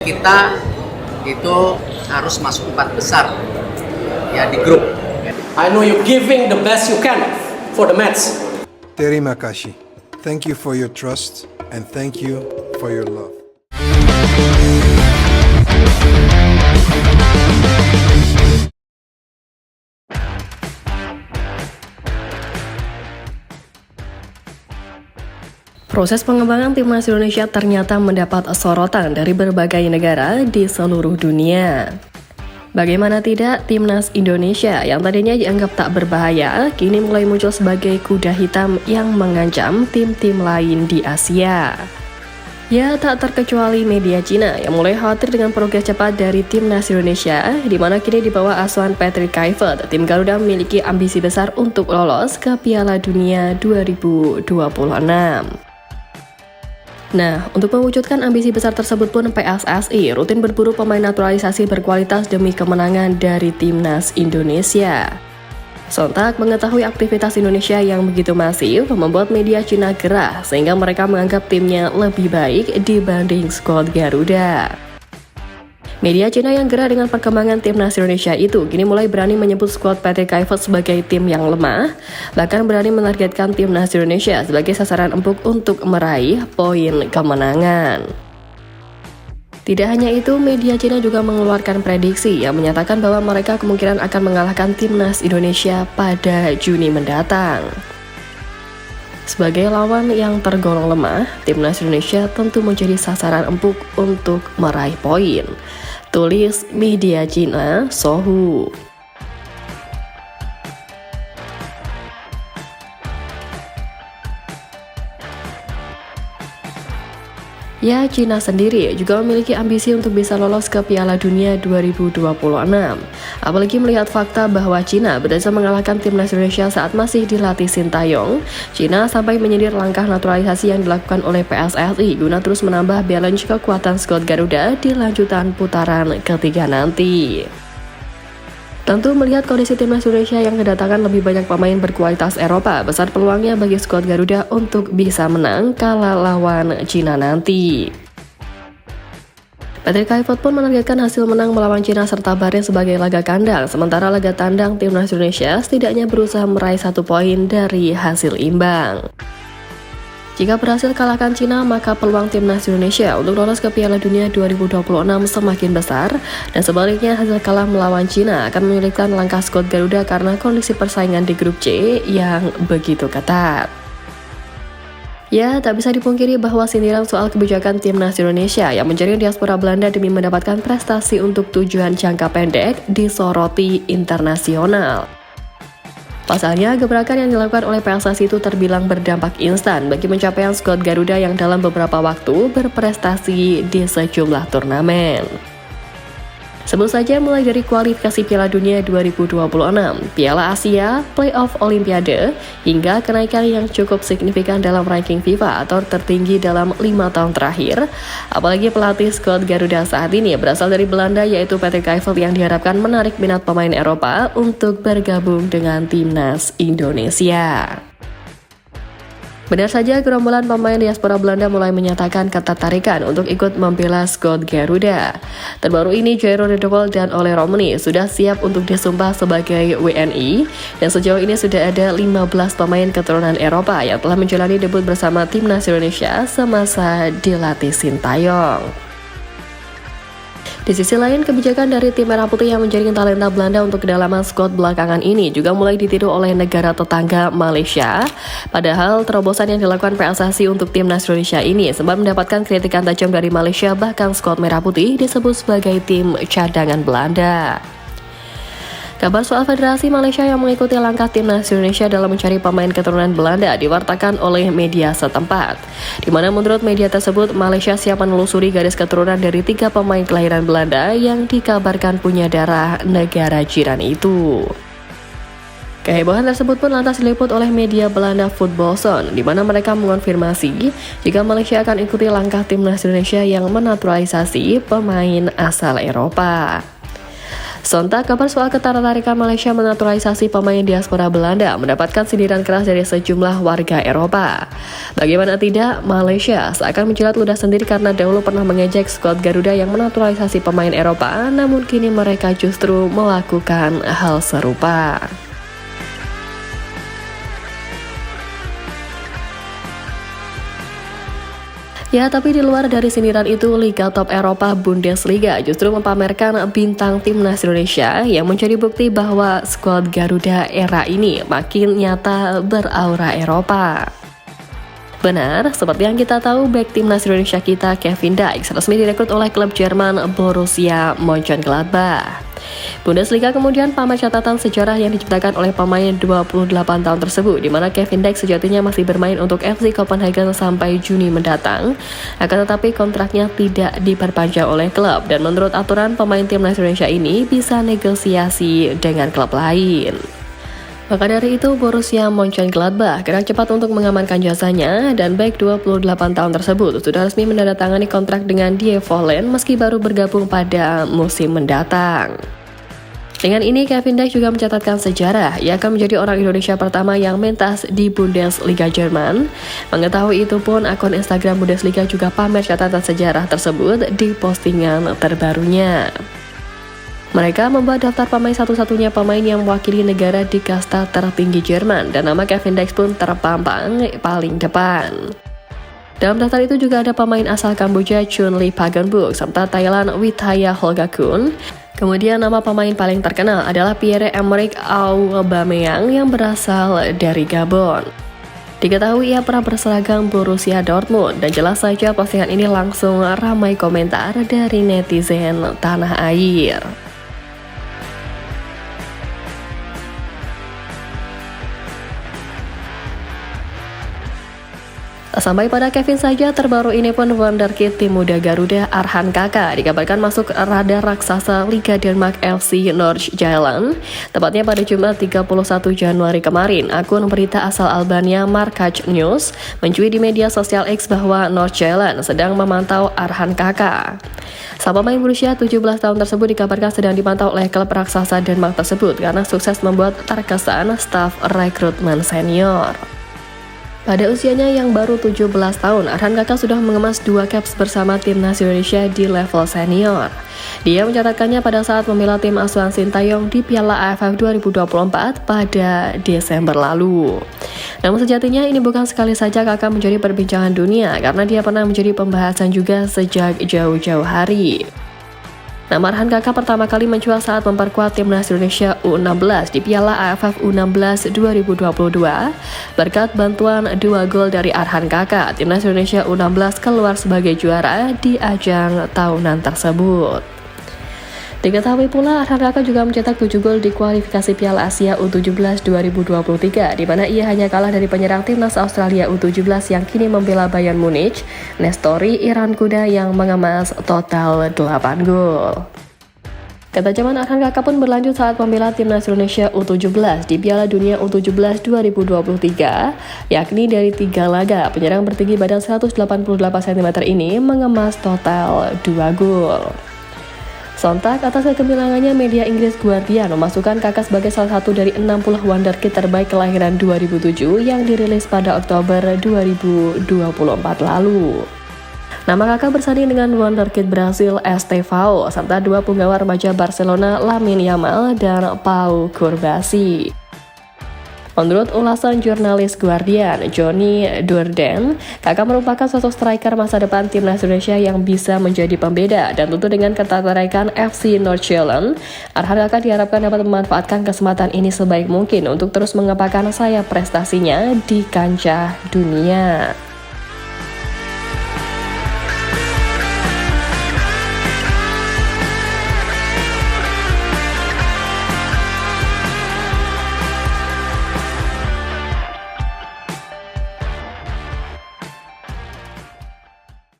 Kita itu harus masuk 4 besar ya di grup. I know you're giving the best you can for the match. Terima kasih. Thank you for your trust and thank you for your love. Proses pengembangan timnas Indonesia ternyata mendapat sorotan dari berbagai negara di seluruh dunia. Bagaimana tidak, timnas Indonesia yang tadinya dianggap tak berbahaya, kini mulai muncul sebagai kuda hitam yang mengancam tim-tim lain di Asia. Ya, tak terkecuali media Cina yang mulai khawatir dengan progres cepat dari timnas Indonesia, di mana kini di bawah asuhan Patrick Kluivert, tim Garuda memiliki ambisi besar untuk lolos ke Piala Dunia 2026. Nah, untuk mewujudkan ambisi besar tersebut pun PSSI rutin berburu pemain naturalisasi berkualitas demi kemenangan dari timnas Indonesia. Sontak mengetahui aktivitas Indonesia yang begitu masif membuat media Cina gerah sehingga mereka menganggap timnya lebih baik dibanding skuad Garuda. Media Cina yang gerah dengan perkembangan timnas Indonesia itu kini mulai berani menyebut skuad Patrick Kluivert sebagai tim yang lemah, bahkan berani menargetkan timnas Indonesia sebagai sasaran empuk untuk meraih poin kemenangan. Tidak hanya itu, media Cina juga mengeluarkan prediksi yang menyatakan bahwa mereka kemungkinan akan mengalahkan timnas Indonesia pada Juni mendatang. Sebagai lawan yang tergolong lemah, timnas Indonesia tentu menjadi sasaran empuk untuk meraih poin. Tulis media Cina Sohu. Ya, Cina sendiri juga memiliki ambisi untuk bisa lolos ke Piala Dunia 2026. Apalagi melihat fakta bahwa Cina berhasil mengalahkan timnas Indonesia saat masih dilatih Sintayong. Cina sampai menyindir langkah naturalisasi yang dilakukan oleh PSSI guna terus menambah balance kekuatan skuad Garuda di lanjutan putaran ketiga nanti. Tentu melihat kondisi timnas Indonesia yang kedatangan lebih banyak pemain berkualitas Eropa, besar peluangnya bagi skuad Garuda untuk bisa menang kala lawan Cina nanti. Patrick Kluivert pun menargetkan hasil menang melawan Cina serta Bahrain sebagai laga kandang, sementara laga tandang timnas Indonesia setidaknya berusaha meraih 1 poin dari hasil imbang. Jika berhasil kalahkan Cina, maka peluang timnas Indonesia untuk lolos ke Piala Dunia 2026 semakin besar, dan sebaliknya hasil kalah melawan Cina akan menyulitkan langkah skuad Garuda karena kondisi persaingan di grup C yang begitu ketat. Ya, tak bisa dipungkiri bahwa sindiran soal kebijakan timnas Indonesia yang menjaring diaspora Belanda demi mendapatkan prestasi untuk tujuan jangka pendek disoroti internasional. Pasalnya, gebrakan yang dilakukan oleh PSSI itu terbilang berdampak instan bagi pencapaian skuad Garuda yang dalam beberapa waktu berprestasi di sejumlah turnamen. Sebut saja mulai dari kualifikasi Piala Dunia 2026, Piala Asia, Playoff Olimpiade, hingga kenaikan yang cukup signifikan dalam ranking FIFA atau tertinggi dalam 5 tahun terakhir. Apalagi pelatih skuad Garuda saat ini berasal dari Belanda yaitu Patrick Kluivert yang diharapkan menarik minat pemain Eropa untuk bergabung dengan timnas Indonesia. Benar saja, gerombolan pemain diaspora Belanda mulai menyatakan ketertarikan untuk ikut membela skuad Garuda. Terbaru ini, Jairo Redewald dan Ole Romani sudah siap untuk disumpah sebagai WNI, dan sejauh ini sudah ada 15 pemain keturunan Eropa yang telah menjalani debut bersama timnas Indonesia semasa dilatih Sintayong. Di sisi lain, kebijakan dari tim Merah Putih yang menjaring talenta Belanda untuk kedalaman skuad belakangan ini juga mulai ditiru oleh negara tetangga Malaysia. Padahal terobosan yang dilakukan PSSI untuk timnas Indonesia ini sempat mendapatkan kritikan tajam dari Malaysia, bahkan skuad Merah Putih disebut sebagai tim cadangan Belanda. Kabar soal Federasi Malaysia yang mengikuti langkah timnas Indonesia dalam mencari pemain keturunan Belanda diwartakan oleh media setempat, di mana menurut media tersebut Malaysia siap menelusuri garis keturunan dari 3 pemain kelahiran Belanda yang dikabarkan punya darah negara jiran itu. Kehebohan tersebut pun lantas diliput oleh media Belanda Football Zone, di mana mereka mengonfirmasi jika Malaysia akan ikuti langkah timnas Indonesia yang menaturalisasi pemain asal Eropa. Sontak, kabar soal ketertarikan Malaysia menaturalisasi pemain diaspora Belanda mendapatkan sindiran keras dari sejumlah warga Eropa. Bagaimana tidak, Malaysia seakan menjilat ludah sendiri karena dahulu pernah mengejek skuad Garuda yang menaturalisasi pemain Eropa, namun kini mereka justru melakukan hal serupa. Ya, tapi di luar dari sindiran itu, Liga Top Eropa Bundesliga justru mempamerkan bintang timnas Indonesia yang menjadi bukti bahwa skuad Garuda era ini makin nyata beraura Eropa. Benar, seperti yang kita tahu, bek timnas Indonesia kita Kevin Dijk resmi direkrut oleh klub Jerman Borussia Mönchengladbach. Bundesliga kemudian pamer catatan sejarah yang diciptakan oleh pemain 28 tahun tersebut, di mana Kevin Dijk sejatinya masih bermain untuk FC Copenhagen sampai Juni mendatang. Akan tetapi kontraknya tidak diperpanjang oleh klub, dan menurut aturan pemain timnas Indonesia ini bisa negosiasi dengan klub lain. Maka dari itu, Borussia Mönchengladbach gerak cepat untuk mengamankan jasanya, dan bek 28 tahun tersebut sudah resmi menandatangani kontrak dengan Die Vollen meski baru bergabung pada musim mendatang. Dengan ini, Kevin Dijk juga mencatatkan sejarah. Ia akan menjadi orang Indonesia pertama yang mentas di Bundesliga Jerman. Mengetahui itu pun, akun Instagram Bundesliga juga pamer catatan sejarah tersebut di postingan terbarunya. Mereka membuat daftar pemain satu-satunya pemain yang mewakili negara di kasta tertinggi Jerman, dan nama Kevin Dijk pun terpampang paling depan. Dalam daftar itu juga ada pemain asal Kamboja Chun Lee Pagenbuk serta Thailand Withaya Holgakun. Kemudian nama pemain paling terkenal adalah Pierre-Emerick Aubameyang yang berasal dari Gabon. Diketahui ia pernah berseragam Borussia Dortmund, dan jelas saja postingan ini langsung ramai komentar dari netizen tanah air. Sampai pada Kevin saja, terbaru ini pun wonderkid tim muda Garuda Arhan Kaka dikabarkan masuk radar raksasa Liga Denmark FC Nordsjælland. Tepatnya pada Jumat 31 Januari kemarin, akun berita asal Albania Markac News mencuit di media sosial X bahwa Nordsjælland sedang memantau Arhan Kaka. Sang pemain berusia 17 tahun tersebut dikabarkan sedang dipantau oleh klub raksasa Denmark tersebut karena sukses membuat terkesan staf rekrutmen senior. Pada usianya yang baru 17 tahun, Arhan Kaka sudah mengemas 2 caps bersama timnas Indonesia di level senior. Dia mencatatkannya pada saat membela tim asuhan Sintayong di Piala AFF 2024 pada Desember lalu. Namun sejatinya ini bukan sekali saja Kaka menjadi perbincangan dunia, karena dia pernah menjadi pembahasan juga sejak jauh-jauh hari. Nama Arhan Kaka pertama kali mencuat saat memperkuat timnas Indonesia U16 di Piala AFF U16 2022. Berkat bantuan 2 gol dari Arhan Kaka, timnas Indonesia U16 keluar sebagai juara di ajang tahunan tersebut. Diketahui pula, Arhan Kaka juga mencetak 7 gol di kualifikasi Piala Asia U17 2023, di mana ia hanya kalah dari penyerang timnas Australia U17 yang kini membela Bayern Munich, Nestori Irankunda yang mengemas total 8 gol. Ketajaman Arhan Kaka pun berlanjut saat membela timnas Indonesia U17 di Piala Dunia U17 2023, yakni dari 3 laga. Penyerang bertinggi badan 188 cm ini mengemas total 2 gol. Sontak, atas kegemilangannya, media Inggris Guardian memasukkan Kaka sebagai salah satu dari 60 wonderkid terbaik kelahiran 2007 yang dirilis pada Oktober 2024 lalu. Nama Kaka bersanding dengan wonderkid Brasil Estevão serta 2 punggawa remaja Barcelona Lamine Yamal dan Pau Cubarsí. Menurut ulasan jurnalis Guardian, Johnny Durden, Kaka merupakan sosok striker masa depan timnas Indonesia yang bisa menjadi pembeda, dan tentu dengan ketertarikan FC Nordsjælland, Arhan Kaka diharapkan dapat memanfaatkan kesempatan ini sebaik mungkin untuk terus mengepakkan sayap prestasinya di kancah dunia.